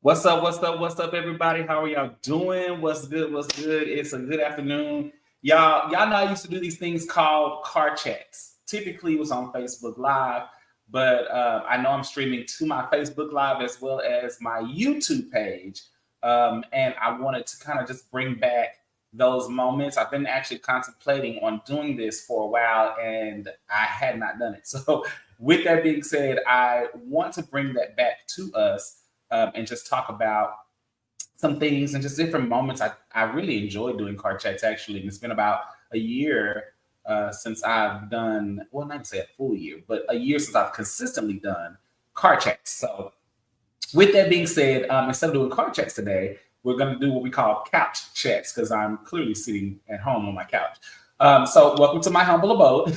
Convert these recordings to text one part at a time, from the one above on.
What's up? What's up? What's up, everybody? How are y'all doing? What's good? What's good? It's a good afternoon. Y'all know I used to do these things called car chats. Typically, it was on Facebook Live, but I know I'm streaming to my Facebook Live as well as my YouTube page. And I wanted to kind of just bring back those moments. I've been actually contemplating on doing this for a while, and I had not done it. So, with that being said, I want to bring that back to us and just talk about some things and just different moments. I really enjoy doing car chats actually. And it's been about a year since I've done, well, not to say a full year, but a year since I've consistently done car chats. So, with that being said, instead of doing car chats today, we're going to do what we call couch chats because I'm clearly sitting at home on my couch. So, welcome to my humble abode.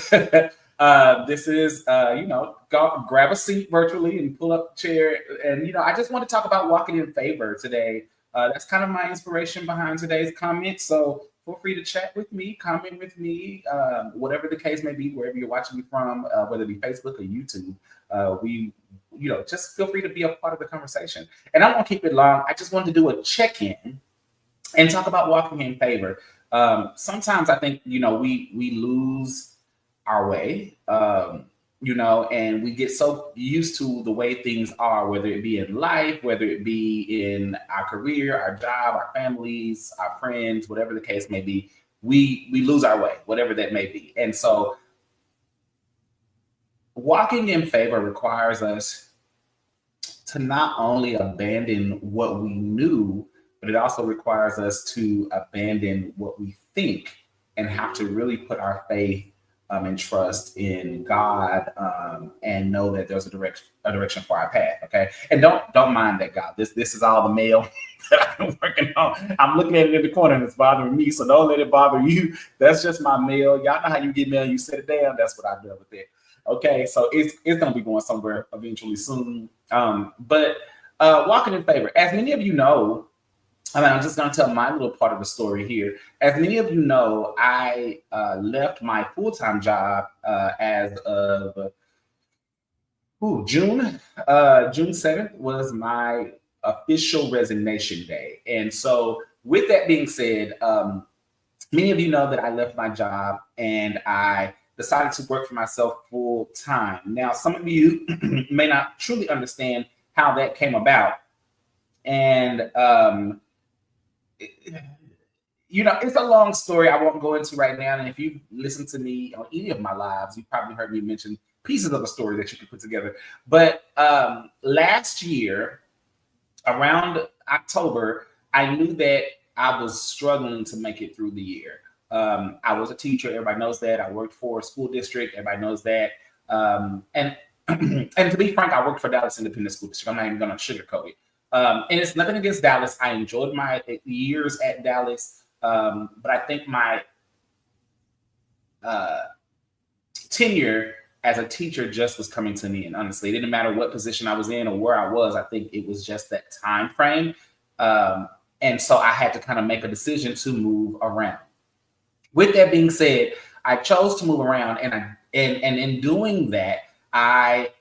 This is, grab a seat virtually and pull up a chair. And, I just want to talk about walking in favor today. That's kind of my inspiration behind today's comment. So feel free to chat with me, comment with me, whatever the case may be, wherever you're watching me from, whether it be Facebook or YouTube. Just feel free to be a part of the conversation. And I won't keep it long. I just wanted to do a check-in and talk about walking in favor. Sometimes I think, we lose our way, and we get so used to the way things are, whether it be in life, whether it be in our career, our job, our families, our friends, whatever the case may be, we lose our way, whatever that may be. And so walking in favor requires us to not only abandon what we knew, but it also requires us to abandon what we think and have to really put our faith and trust in God, and know that there's a direction for our path. Okay, and don't mind that, God. This is all the mail that I've been working on. I'm looking at it in the corner and it's bothering me, so don't let it bother you. That's just my mail. Y'all know how you get mail, you set it down. That's what I do with it. Okay, so it's gonna be going somewhere eventually soon. But walking in favor, as many of you know. I'm just going to tell my little part of the story here. As many of you know, I left my full-time job as of June. June 7th was my official resignation day. And so, with that being said, many of you know that I left my job and I decided to work for myself full time. Now, some of you may not truly understand how that came about. And it's a long story I won't go into right now. And if you listen to me on any of my lives, you probably heard me mention pieces of a story that you can put together. But last year, around October, I knew that I was struggling to make it through the year. I was a teacher. Everybody knows that. I worked for a school district. Everybody knows that. And to be frank, I worked for Dallas Independent School District. I'm not even going to sugarcoat it. And it's nothing against Dallas. I enjoyed my years at Dallas, but I think my tenure as a teacher just was coming to me. And honestly, it didn't matter what position I was in or where I was. I think it was just that time frame. And so I had to kind of make a decision to move around. With that being said, I chose to move around, and in doing that, I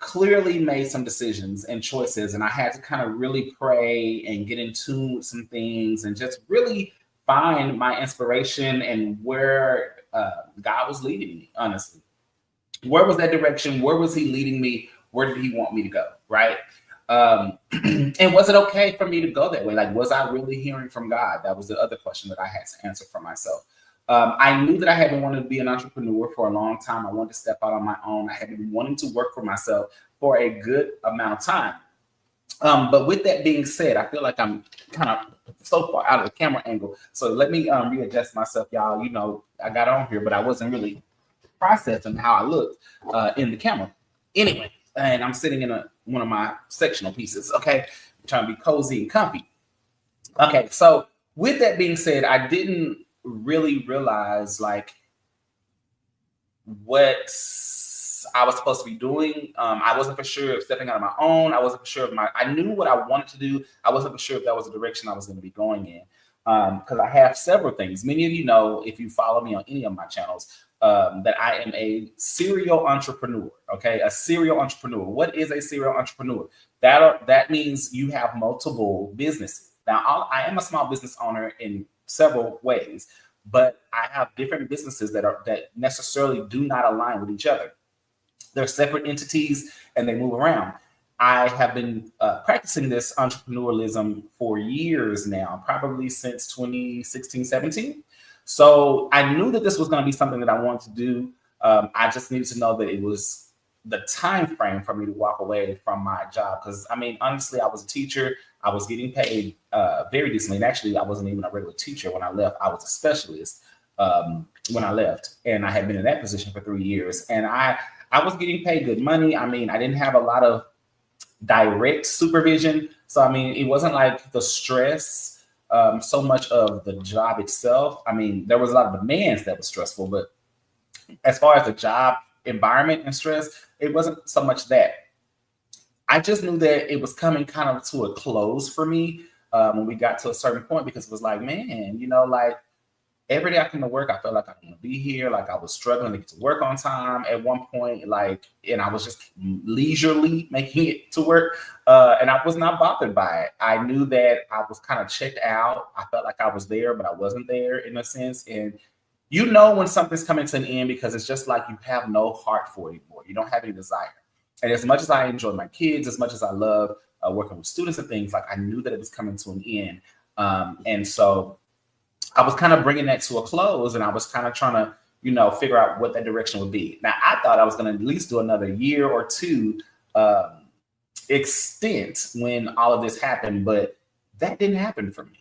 clearly made some decisions and choices, and I had to kind of really pray and get in tune with some things and just really find my inspiration and where God was leading me. Honestly, where was that direction? Where was He leading me? Where did He want me to go? Right? And was it okay for me to go that way? Like, was I really hearing from God? That was the other question that I had to answer for myself. I knew that I had been wanting to be an entrepreneur for a long time. I wanted to step out on my own. I had been wanting to work for myself for a good amount of time. But with that being said, I feel like I'm kind of so far out of the camera angle. So let me readjust myself, y'all. I got on here, but I wasn't really processing how I looked in the camera. Anyway, and I'm sitting in one of my sectional pieces, okay? I'm trying to be cozy and comfy. Okay, so with that being said, I didn't really realize like what I was supposed to be doing. I wasn't for sure of stepping out on my own. I wasn't for sure I knew what I wanted to do. I wasn't for sure if that was the direction I was going to be going in. because I have several things. Many of you know, if you follow me on any of my channels, that I am a serial entrepreneur. Okay, a serial entrepreneur. What is a serial entrepreneur? That means you have multiple businesses. Now, I am a small business owner in several ways, but I have different businesses that necessarily do not align with each other. They're separate entities and they move around. I have been practicing this entrepreneurialism for years now, probably since 2016, 17. So I knew that this was going to be something that I wanted to do. I just needed to know that it was the time frame for me to walk away from my job. Because I mean, honestly, I was a teacher. I was getting paid very decently. And actually, I wasn't even a regular teacher when I left. I was a specialist when I left. And I had been in that position for 3 years. And I was getting paid good money. I mean, I didn't have a lot of direct supervision. So, I mean, it wasn't like the stress so much of the job itself. I mean, there was a lot of demands that was stressful, but as far as the job environment and stress, it wasn't so much that. I just knew that it was coming kind of to a close for me when we got to a certain point, because it was like, man, like every day I come to work, I felt like I want to be here. Like I was struggling to get to work on time at one point, and I was just leisurely making it to work. And I was not bothered by it. I knew that I was kind of checked out. I felt like I was there, but I wasn't there in a sense. And when something's coming to an end, because it's just like you have no heart for it anymore. You don't have any desire. And as much as I enjoy my kids, as much as I love working with students and things, like I knew that it was coming to an end. And so I was kind of bringing that to a close, and I was kind of trying to, figure out what that direction would be. Now, I thought I was going to at least do another year or two extent when all of this happened, but that didn't happen for me.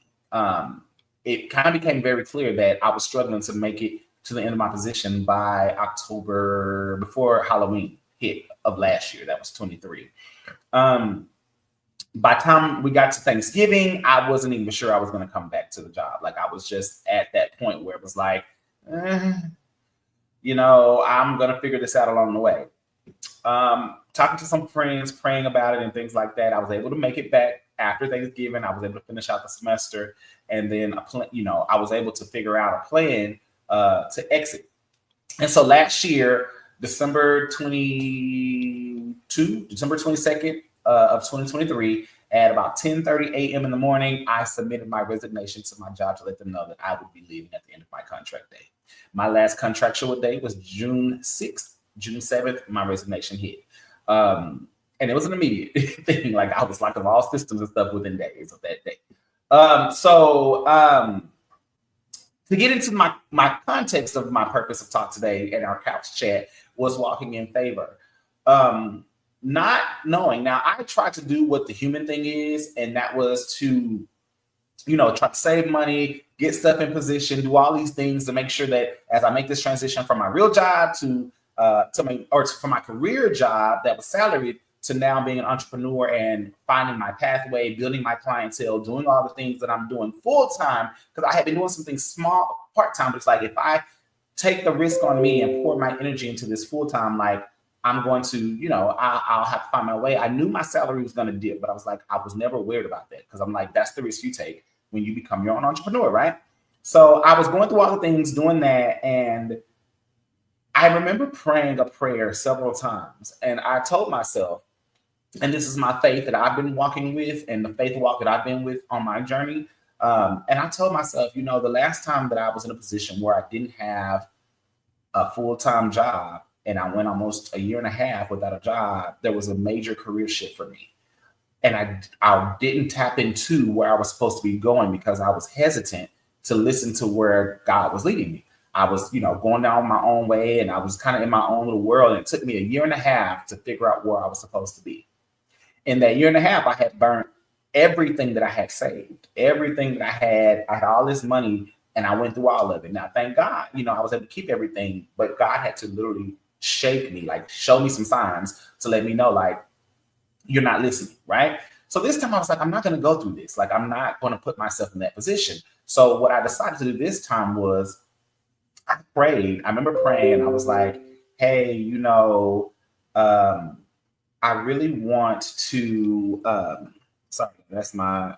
It kind of became very clear that I was struggling to make it to the end of my position by October, before Halloween hit of last year. That was 23. By the time we got to Thanksgiving, I wasn't even sure I was going to come back to the job. Like I was just at that point where it was like, I'm going to figure this out along the way. Talking to some friends, praying about it and things like that, I was able to make it back after Thanksgiving. I was able to finish out the semester, and then I was able to figure out a plan to exit. And so last year, December 22nd of 2023, at about 10:30 a.m. in the morning, I submitted my resignation to my job to let them know that I would be leaving at the end of my contract day. My last contractual day was June 6th. June 7th, my resignation hit. And it was an immediate thing. Like I was locked off all systems and stuff within days of that day. To get into my context of my purpose of talk today and our couch chat was walking in favor. Not knowing. Now, I tried to do what the human thing is, and that was to, try to save money, get stuff in position, do all these things to make sure that as I make this transition from my real job from my career job that was salaried to now being an entrepreneur and finding my pathway, building my clientele, doing all the things that I'm doing full time, because I had been doing something small part time. But it's like if I take the risk on me and pour my energy into this full time, like I'm going to, I'll have to find my way. I knew my salary was going to dip, but I was like, I was never worried about that, because I'm like, that's the risk you take when you become your own entrepreneur, right? So I was going through all the things, doing that, and I remember praying a prayer several times, and I told myself, and this is my faith that I've been walking with, and the faith walk that I've been with on my journey. And I told myself, the last time that I was in a position where I didn't have a full-time job, and I went almost a year and a half without a job, there was a major career shift for me. And I didn't tap into where I was supposed to be going because I was hesitant to listen to where God was leading me. I was, going down my own way, and I was kind of in my own little world. And it took me a year and a half to figure out where I was supposed to be. In that year and a half, I had burned everything that I had saved, everything that I had all this money, and I went through all of it. Now, thank God, I was able to keep everything, but God had to literally shake me, like show me some signs to let me know, like, you're not listening, right? So this time I was like, I'm not going to go through this. Like, I'm not going to put myself in that position. So what I decided to do this time was I prayed. I remember praying. I was like, hey, I really want to Sorry, that's my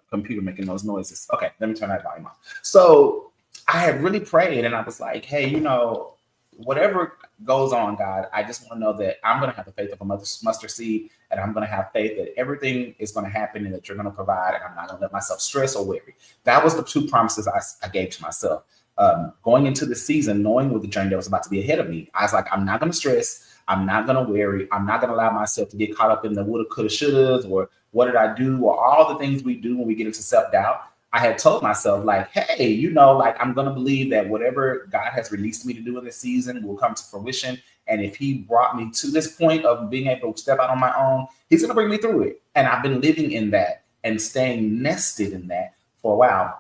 computer making those noises. Okay, let me turn that volume off. So I had really prayed and I was like, hey, whatever goes on, God, I just want to know that I'm going to have the faith of a mustard seed, and I'm going to have faith that everything is going to happen and that you're going to provide, and I'm not going to let myself stress or worry. That was the two promises I gave to myself. Going into the season, knowing what the journey that was about to be ahead of me, I was like, I'm not going to stress. I'm not going to worry. I'm not going to allow myself to get caught up in the woulda, coulda, shouldas, or what did I do, or all the things we do when we get into self-doubt. I had told myself, like, hey, like, I'm going to believe that whatever God has released me to do in this season will come to fruition. And if he brought me to this point of being able to step out on my own, he's going to bring me through it. And I've been living in that and staying nested in that for a while.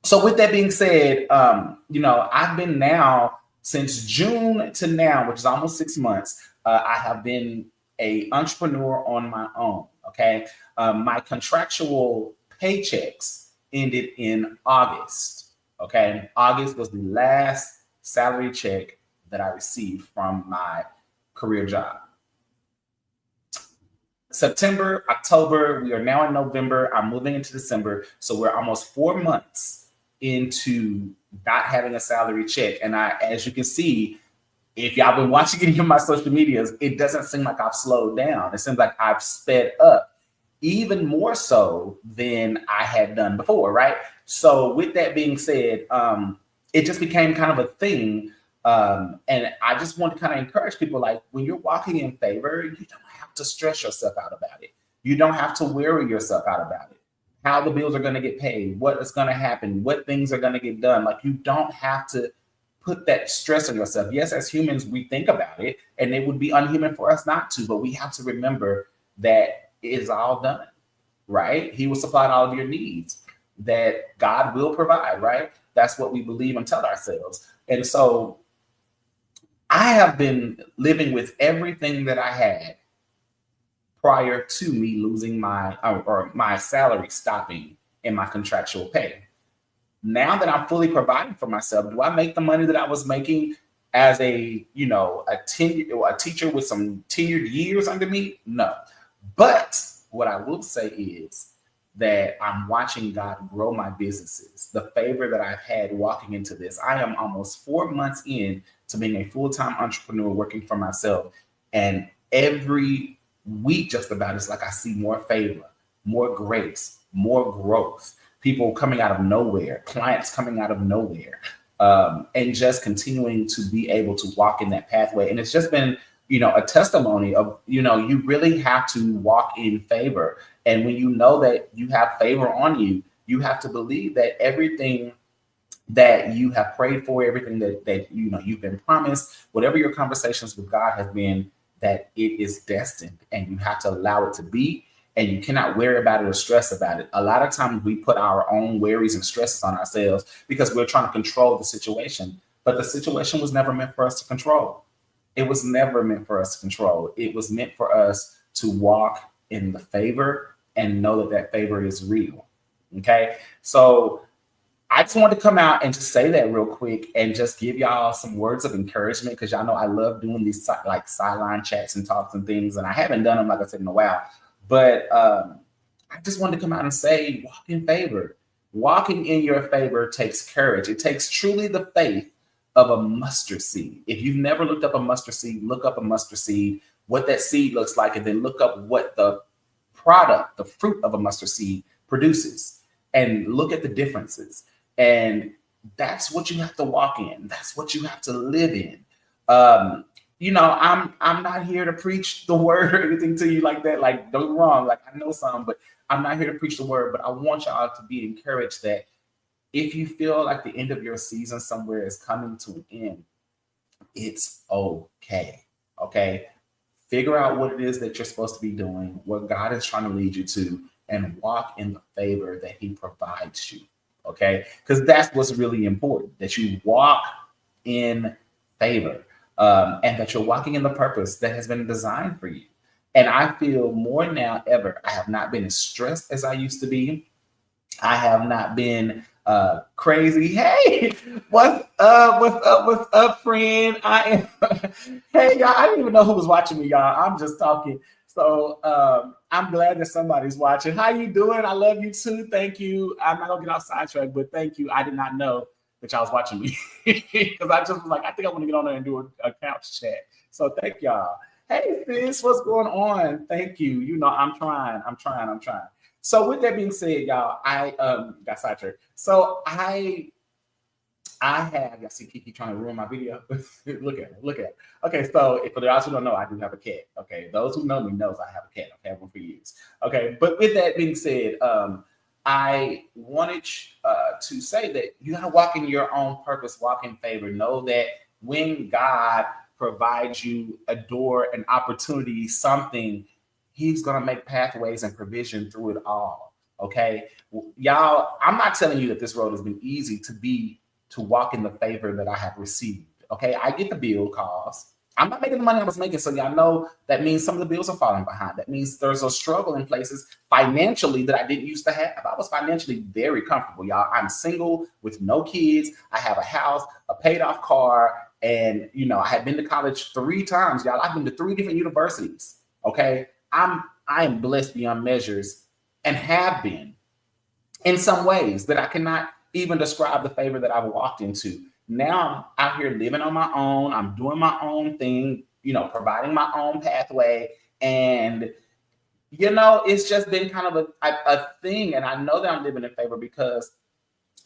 So with that being said, I've been now since June to now, which is almost 6 months, I have been an entrepreneur on my own. Okay. My contractual paychecks ended in August. Okay. August was the last salary check that I received from my career job. September, October, we are now in November. I'm moving into December. So we're almost 4 months into not having a salary check. And as you can see, if y'all been watching any of my social medias, it doesn't seem like I've slowed down. It seems like I've sped up even more so than I had done before, right? So with that being said, it just became kind of a thing. And I just want to kind of encourage people, like, when you're walking in favor, you don't have to stress yourself out about it. You don't have to worry yourself out about it. How the bills are going to get paid, what is going to happen, what things are going to get done. Like, you don't have to put that stress on yourself. Yes, as humans, we think about it, and it would be unhuman for us not to, but we have to remember that it is all done, right? He will supply all of your needs, that God will provide, right? That's what we believe and tell ourselves. And so I have been living with everything that I had prior to me losing my salary stopping in my contractual pay. Now that I'm fully providing for myself, do I make the money that I was making as a teacher with some tenured years under me? No. But what I will say is that I'm watching God grow my businesses. The favor that I've had walking into this, I am almost 4 months in to being a full-time entrepreneur working for myself. And every week, just about, it's like I see more favor, more grace, more growth, people coming out of nowhere, clients coming out of nowhere, and just continuing to be able to walk in that pathway. And it's just been, a testimony of, you really have to walk in favor. And when you know that you have favor on you, you have to believe that everything that you have prayed for, everything that you've been promised, whatever your conversations with God have been, that it is destined, and you have to allow it to be, and you cannot worry about it or stress about it. A lot of times we put our own worries and stresses on ourselves because we're trying to control the situation, but the situation was never meant for us to control. It was never meant for us to control. It was meant for us to walk in the favor and know that favor is real. Okay. So I just wanted to come out and just say that real quick and just give y'all some words of encouragement, because y'all know I love doing these like sideline chats and talks and things, and I haven't done them, like I said, in a while. But I just wanted to come out and say, walk in favor. Walking in your favor takes courage. It takes truly the faith of a mustard seed. If you've never looked up a mustard seed, look up a mustard seed, what that seed looks like, and then look up what the product, the fruit of a mustard seed produces, and look at the differences. And that's what you have to walk in. That's what you have to live in. I'm not here to preach the word or anything to you like that. Like, don't get me wrong. Like, I know some, but I'm not here to preach the word. But I want y'all to be encouraged that if you feel like the end of your season somewhere is coming to an end, it's okay. Okay. Figure out what it is that you're supposed to be doing, what God is trying to lead you to, and walk in the favor that he provides you. Okay. Because that's what's really important, that you walk in favor, and that you're walking in the purpose that has been designed for you. And I feel more now ever, I have not been as stressed as I used to be. I have not been crazy. Hey, what's up, friend? I am. Hey, y'all, I didn't even know who was watching me, y'all. I'm just talking. So I'm glad that somebody's watching. How you doing? I love you too. Thank you. I'm not gonna get off sidetrack, but thank you. I did not know that y'all was watching me because I just was like, I think I want to get on there and do a couch chat. So thank y'all. Hey, sis, what's going on? Thank you. You know, I'm trying. So with that being said, y'all, I got sidetracked. So I have, y'all see Kiki trying to ruin my video. Look at it. Okay, so for those who don't know, I do have a cat. Okay, those who know me knows I have a cat. I've had one for years. Okay, but with that being said, I wanted to say that you gotta walk in your own purpose, walk in favor. Know that when God provides you a door, an opportunity, something, He's gonna make pathways and provision through it all. Okay, y'all, I'm not telling you that this road has been easy to walk in the favor that I have received. Okay, I get the bill calls. I'm not making the money I was making, so y'all know that means some of the bills are falling behind. That means there's a struggle in places financially that I didn't used to have. I was financially very comfortable, y'all. I'm single with no kids. I have a house, a paid off car, and you know, I had been to college 3 times, y'all. I've been to 3 different universities. Okay, I am blessed beyond measures and have been in some ways that I cannot even describe the favor that I've walked into. Now I'm out here living on my own. I'm doing my own thing, you know, providing my own pathway. And, you know, it's just been kind of a thing. And I know that I'm living in favor because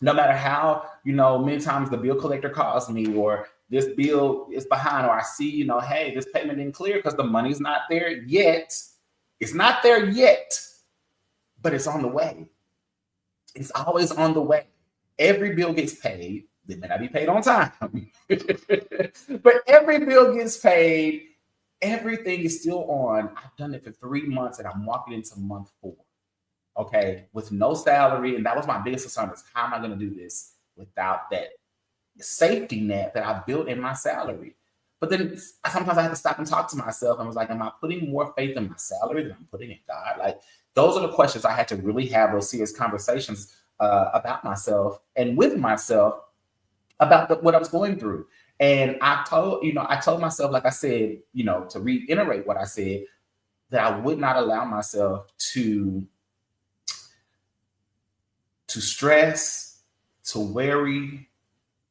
no matter how, you know, many times the bill collector calls me or this bill is behind, or I see, you know, hey, this payment didn't clear because the money's not there yet. It's not there yet, but it's on the way. It's always on the way. Every bill gets paid. They may not be paid on time, but every bill gets paid. Everything is still on. I've done it for 3 months and I'm walking into month 4. Okay, with no salary. And that was my biggest concern, is how am I going to do this without that safety net that I built in my salary? But then sometimes I have to stop and talk to myself and was like, am I putting more faith in my salary than I'm putting in God? Like, those are the questions I had to really have those serious conversations about myself and with myself about what I was going through. And I told myself, like I said, you know, to reiterate what I said, that I would not allow myself to stress, to worry,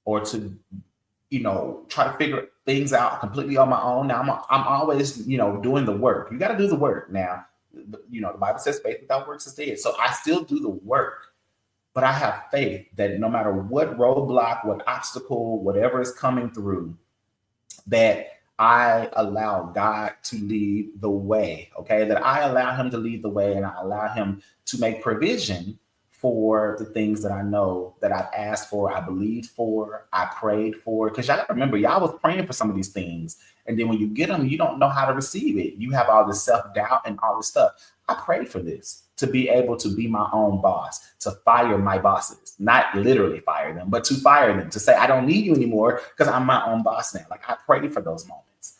or to, you know, try to figure things out completely on my own. Now I'm always, you know, doing the work. You got to do the work. Now, you know, the Bible says faith without works is dead. So I still do the work, but I have faith that no matter what roadblock, what obstacle, whatever is coming through, that I allow God to lead the way. Okay, that I allow Him to lead the way, and I allow Him to make provision for the things that I know that I've asked for, I believed for, I prayed for. Because y'all remember, y'all was praying for some of these things. And then when you get them, you don't know how to receive it. You have all this self-doubt and all this stuff. I prayed for this, to be able to be my own boss, to fire my bosses, not literally fire them, but to fire them, to say, I don't need you anymore because I'm my own boss now. Like, I prayed for those moments.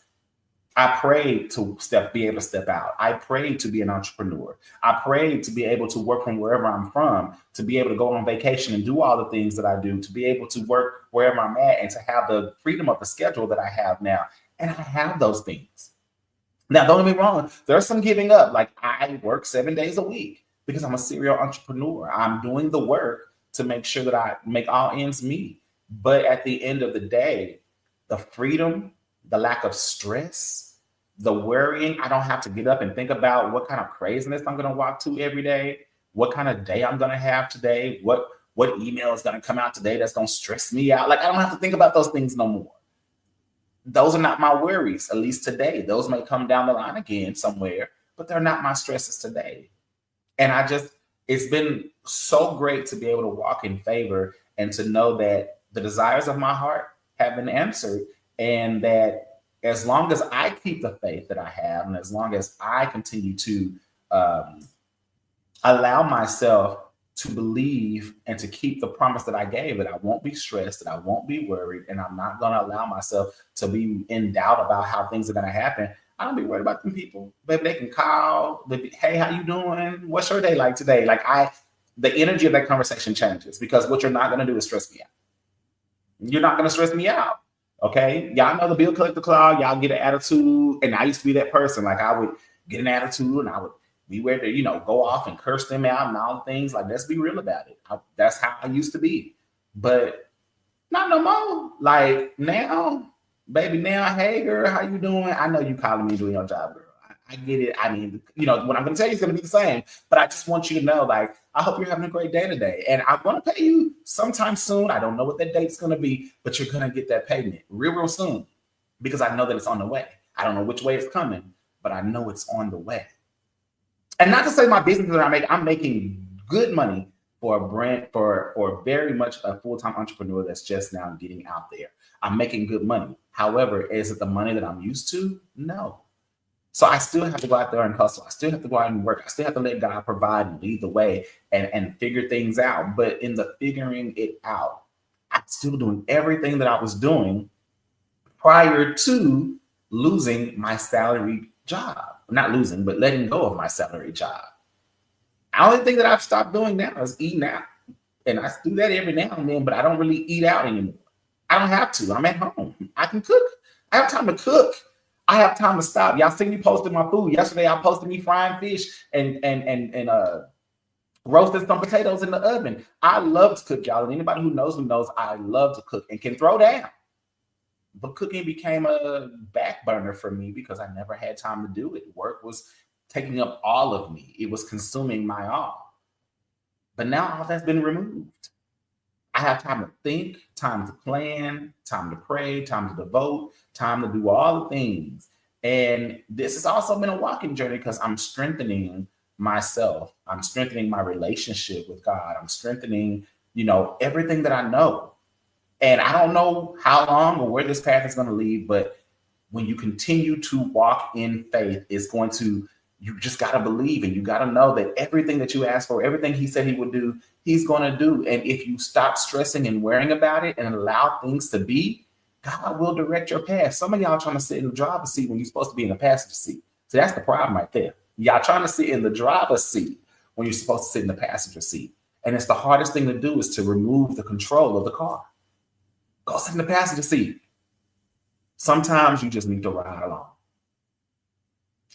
I prayed to be able to step out. I prayed to be an entrepreneur. I prayed to be able to work from wherever I'm from, to be able to go on vacation and do all the things that I do, to be able to work wherever I'm at, and to have the freedom of the schedule that I have now. And I have those things. Now, don't get me wrong. There's some giving up. Like, I work 7 days a week because I'm a serial entrepreneur. I'm doing the work to make sure that I make all ends meet. But at the end of the day, the freedom, the lack of stress, the worrying, I don't have to get up and think about what kind of craziness I'm going to walk to every day, what kind of day I'm going to have today, what email is going to come out today that's going to stress me out. Like, I don't have to think about those things no more. Those are not my worries, at least today. Those may come down the line again somewhere, but they're not my stresses today. And it's been so great to be able to walk in favor and to know that the desires of my heart have been answered, and that as long as I keep the faith that I have, and as long as I continue to allow myself to believe and to keep the promise that I gave, that I won't be stressed, that I won't be worried, and I'm not going to allow myself to be in doubt about how things are going to happen, I don't be worried about them people. Baby, they can call, baby, hey, how you doing? What's your day like today? Like, the energy of that conversation changes, because what you're not going to do is stress me out. You're not going to stress me out. Okay, y'all know the bill collector cloud. Y'all get an attitude, and I used to be that person. Like, I would, get an attitude, and I would be ready to, go off and curse them out and all the things. Like, let's be real about it. That's how I used to be. But not no more. Like now, baby, now, hey girl, how you doing? I know you calling me doing your job, girl. I get it. I mean, what I'm gonna tell you is gonna be the same. But I just want you to know, like, I hope you're having a great day today. And I'm gonna pay you sometime soon. I don't know what that date's gonna be, but you're gonna get that payment real soon because I know that it's on the way. I don't know which way it's coming, but I know it's on the way. And not to say my business that I'm making good money for a brand, for very much a full-time entrepreneur that's just now getting out there. I'm making good money. However, is it the money that I'm used to? No. So I still have to go out there and hustle. I still have to go out and work. I still have to let God provide and lead the way and figure things out. But in the figuring it out, I'm still doing everything that I was doing prior to losing my salary job. Not losing, but letting go of my salary job. The only thing that I've stopped doing now is eating out. And I do that every now and then, but I don't really eat out anymore. I don't have to. I'm at home. I can cook. I have time to cook. I have time to stop. Y'all see me posting my food. Yesterday, I posted me frying fish and roasted some potatoes in the oven. I love to cook, y'all. And anybody who knows me knows I love to cook and can throw down. But cooking became a back burner for me because I never had time to do it. Work was taking up all of me. It was consuming my all. But now all that's been removed. I have time to think, time to plan, time to pray, time to devote, time to do all the things. And this has also been a walking journey because I'm strengthening myself. I'm strengthening my relationship with God. I'm strengthening, everything that I know. And I don't know how long or where this path is going to lead, but when you continue to walk in faith, you just got to believe, and you got to know that everything that you ask for, everything he said he would do, he's going to do. And if you stop stressing and worrying about it and allow things to be, God will direct your path. Some of y'all trying to sit in the driver's seat when you're supposed to be in the passenger seat. So that's the problem right there. Y'all trying to sit in the driver's seat when you're supposed to sit in the passenger seat. And it's the hardest thing to do is to remove the control of the car. Go sit in the passenger seat. Sometimes you just need to ride along.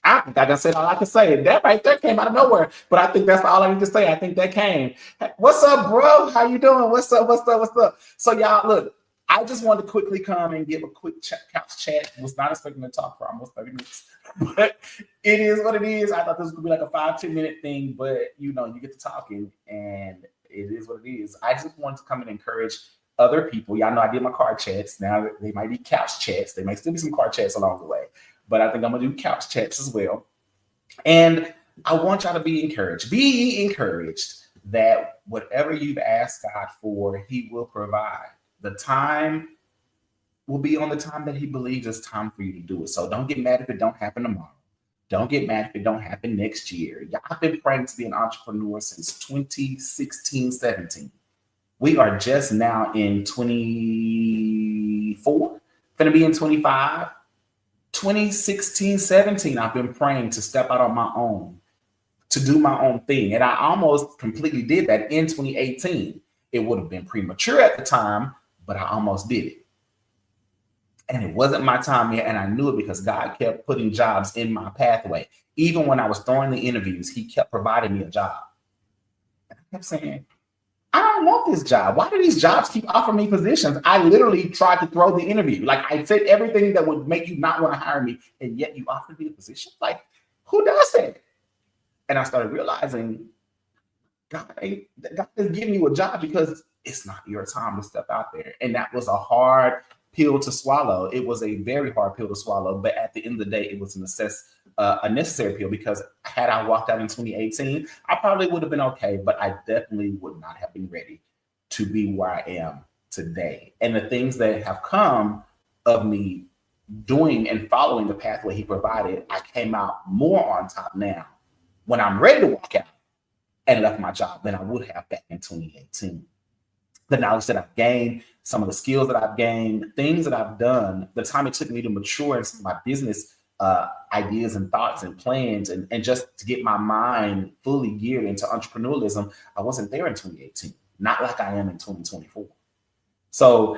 I think I said all I can say. That right there came out of nowhere. But I think that's all I need to say. I think that came. Hey, what's up, bro? How you doing? What's up? So y'all, look, I just wanted to quickly come and give a quick couch chat. Was not expecting to talk for almost 30 minutes. But it is what it is. I thought this was going to be like a 5-10 minute thing. But, you get to talking. And it is what it is. I just wanted to come and encourage other people. Y'all know I did my car chats. Now they might be couch chats. There might still be some car chats along the way. But I think I'm going to do couch chats as well. And I want y'all to be encouraged. Be encouraged that whatever you've asked God for, he will provide. The time will be on the time that he believes it's time for you to do it. So don't get mad if it don't happen tomorrow. Don't get mad if it don't happen next year. Y'all been praying to be an entrepreneur since 2016, 17. We are just now in 24, gonna be in 25. 2016, 17, I've been praying to step out on my own, to do my own thing. And I almost completely did that in 2018. It would have been premature at the time, but I almost did it. And it wasn't my time yet. And I knew it because God kept putting jobs in my pathway. Even when I was throwing the interviews, he kept providing me a job. And I kept saying, I don't want this job. Why do these jobs keep offering me positions? I literally tried to throw the interview. Like, I said everything that would make you not want to hire me, and yet you offered me a position? Like, who does that? And I started realizing God is giving you a job because it's not your time to step out there. And that was a hard pill to swallow. It was a very hard pill to swallow. But at the end of the day, it was a necessary pill, because had I walked out in 2018, I probably would have been okay, but I definitely would not have been ready to be where I am today. And the things that have come of me doing and following the pathway he provided, I came out more on top now when I'm ready to walk out and left my job than I would have back in 2018. The knowledge that I've gained, some of the skills that I've gained, things that I've done, the time it took me to mature in some of my business ideas and thoughts and plans, and just to get my mind fully geared into entrepreneurialism, I wasn't there in 2018, not like I am in 2024. So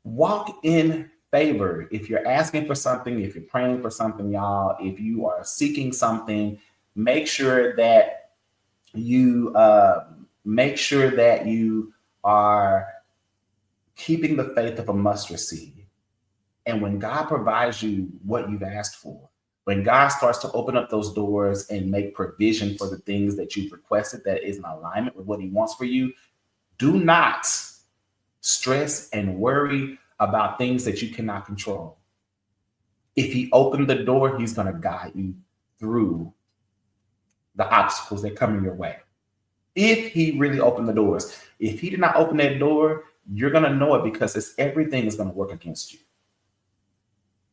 walk in favor. If you're asking for something, if you're praying for something, y'all, if you are seeking something, make sure that you are keeping the faith of a mustard seed. And when God provides you what you've asked for, when God starts to open up those doors and make provision for the things that you've requested that is in alignment with what he wants for you, do not stress and worry about things that you cannot control. If he opened the door, he's going to guide you through the obstacles that come in your way. If he really opened the doors, if he did not open that door, you're going to know it because everything is going to work against you.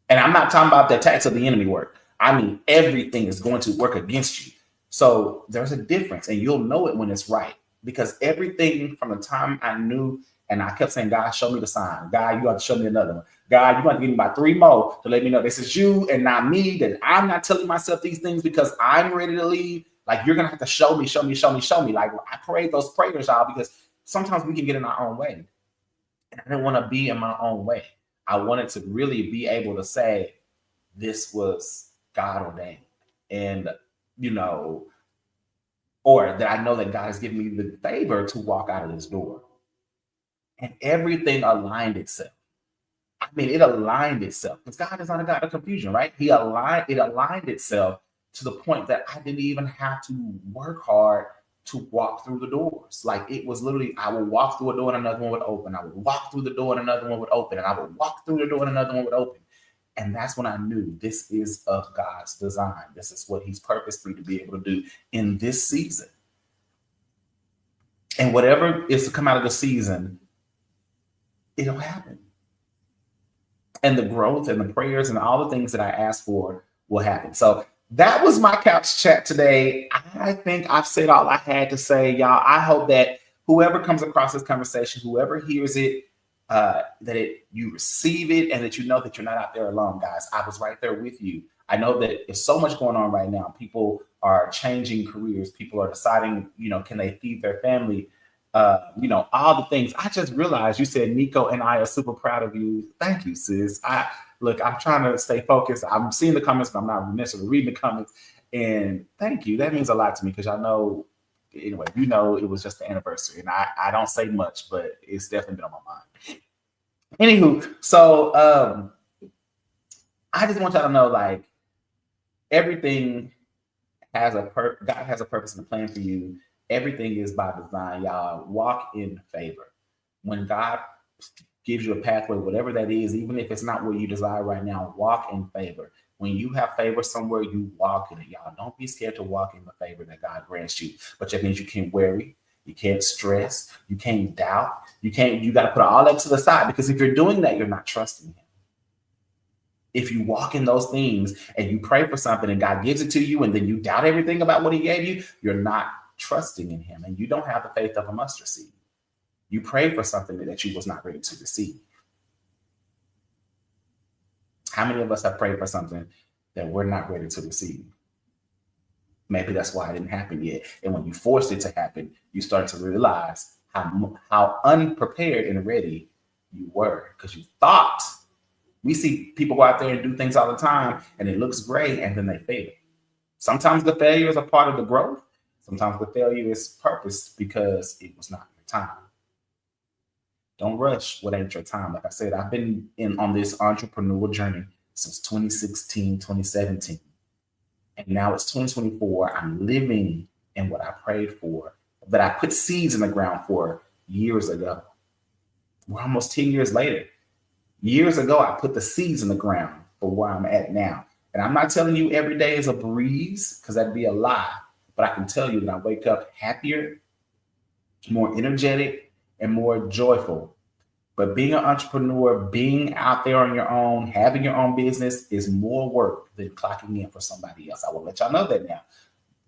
And I'm not talking about the attacks of the enemy work. I mean, everything is going to work against you. So there's a difference, and you'll know it when it's right. Because everything from the time I knew, and I kept saying, God, show me the sign. God, you have to show me another one. God, you want to give me about 3 more to let me know this is you and not me, that I'm not telling myself these things because I'm ready to leave. Like, you're going to have to show me. Like, I prayed those prayers, y'all, because sometimes we can get in our own way. And I didn't want to be in my own way. I wanted to really be able to say this was God ordained. And, or that I know that God has given me the favor to walk out of this door. And everything aligned itself. I mean, it aligned itself because God is not a God of confusion, right? It aligned itself to the point that I didn't even have to work hard to walk through the doors. Like, it was literally, I would walk through a door and another one would open. I would walk through the door and another one would open. And I would walk through the door and another one would open. And that's when I knew this is of God's design. This is what he's purposed me to be able to do in this season. And whatever is to come out of the season, it'll happen. And the growth and the prayers and all the things that I asked for will happen. So that was my couch chat today. I think I've said all I had to say, y'all. I hope that whoever comes across this conversation, whoever hears it, you receive it, and that you know that you're not out there alone, guys. I was right there with you. I know that there's so much going on right now. People are changing careers. People are deciding, can they feed their family? All the things. I just realized you said Nico and I are super proud of you. Thank you, sis. I'm trying to stay focused. I'm seeing the comments, but I'm not necessarily reading the comments. And thank you. That means a lot to me because I know, anyway, it was just the anniversary. And I don't say much, but it's definitely been on my mind. Anywho, so I just want y'all to know, like, everything has God has a purpose and a plan for you. Everything is by design, y'all. Walk in favor. When God gives you a pathway, whatever that is, even if it's not what you desire right now, walk in favor. When you have favor somewhere, you walk in it, y'all. Don't be scared to walk in the favor that God grants you. But that means you can't worry, you can't stress, you can't doubt, you got to put all that to the side, because if you're doing that, you're not trusting him. If you walk in those things and you pray for something and God gives it to you and then you doubt everything about what he gave you, you're not trusting in him, and you don't have the faith of a mustard seed. You prayed for something that you was not ready to receive. How many of us have prayed for something that we're not ready to receive? Maybe that's why it didn't happen yet. And when you forced it to happen, you start to realize how unprepared and ready you were, because you thought. We see people go out there and do things all the time and it looks great and then they fail. Sometimes the failure is a part of the growth. Sometimes the failure is purposed because it was not your time. Don't rush what ain't your time. Like I said, I've been on this entrepreneurial journey since 2016, 2017. And now it's 2024. I'm living in what I prayed for, that I put seeds in the ground for years ago. We're almost 10 years later. Years ago, I put the seeds in the ground for where I'm at now. And I'm not telling you every day is a breeze, because that'd be a lie. But I can tell you that I wake up happier, more energetic, and more joyful. But being an entrepreneur, being out there on your own, having your own business is more work than clocking in for somebody else. I will let y'all know that now.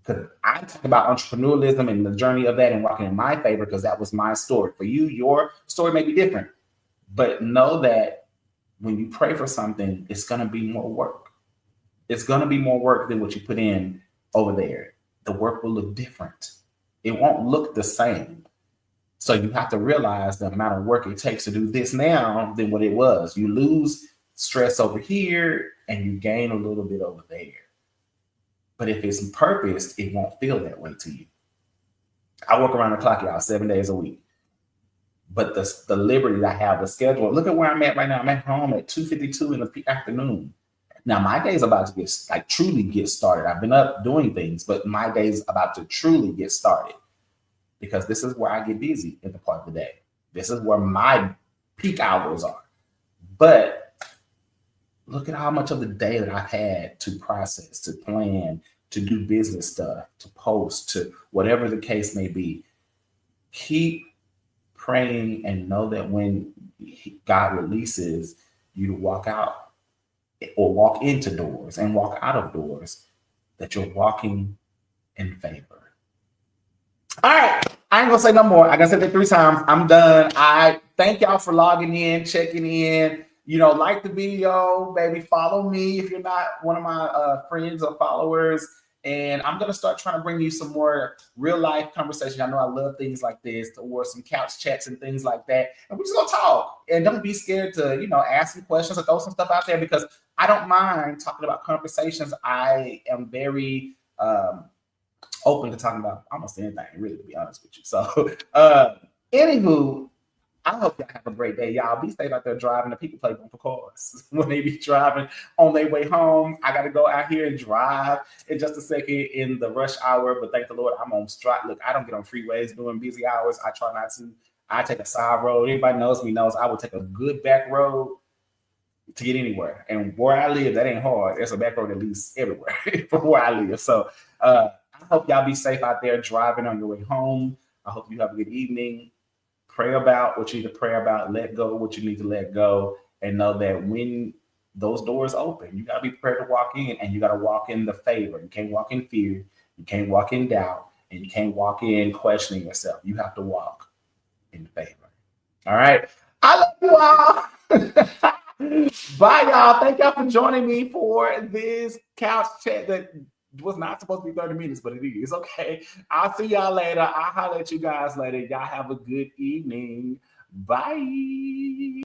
Because I talk about entrepreneurialism and the journey of that and walking in my favor, because that was my story. For you, your story may be different. But know that when you pray for something, it's going to be more work. It's going to be more work than what you put in over there. The work will look different. It won't look the same. So you have to realize the amount of work it takes to do this now than what it was. You lose stress over here and you gain a little bit over there. But if it's purposed, it won't feel that way to you. I work around the clock, y'all, 7 days a week. But the liberty that I have, the schedule, look at where I'm at right now. I'm at home at 2:52 in the afternoon. Now, my day's about to get, like, truly get started. I've been up doing things, but my day's about to truly get started because this is where I get busy in the part of the day. This is where my peak hours are. But look at how much of the day that I've had to process, to plan, to do business stuff, to post, to whatever the case may be. Keep praying and know that when God releases you to walk out or walk into doors and walk out of doors, that you're walking in favor. All right. I ain't gonna say no more. I gotta say that 3 times. I'm done. I thank y'all for logging in, checking in. You know, like the video, baby. Follow me if you're not one of my friends or followers. And I'm going to start trying to bring you some more real life conversation. I know I love things like this, or some couch chats and things like that. And we're just going to talk. And don't be scared to, you know, ask some questions or throw some stuff out there, because I don't mind talking about conversations. I am very open to talking about almost anything, really, to be honest with you. So, anywho, I hope y'all have a great day. Y'all be safe out there driving. The people play bumper cars when they be driving on their way home. I got to go out here and drive in just a second in the rush hour. But thank the Lord, I'm on strike. Look, I don't get on freeways during busy hours. I try not to. I take a side road. Anybody knows me knows I will take a good back road to get anywhere. And where I live, that ain't hard. There's a back road that leads everywhere from where I live. So I hope y'all be safe out there driving on your way home. I hope you have a good evening. Pray about what you need to pray about. Let go what you need to let go. And know that when those doors open, you got to be prepared to walk in, and you got to walk in the favor. You can't walk in fear. You can't walk in doubt. And you can't walk in questioning yourself. You have to walk in favor. All right. I love you all. Bye, y'all. Thank y'all for joining me for this couch chat that was not supposed to be 30 minutes, but it is. Okay. I'll see y'all later. I'll holler at you guys later. Y'all have a good evening. Bye.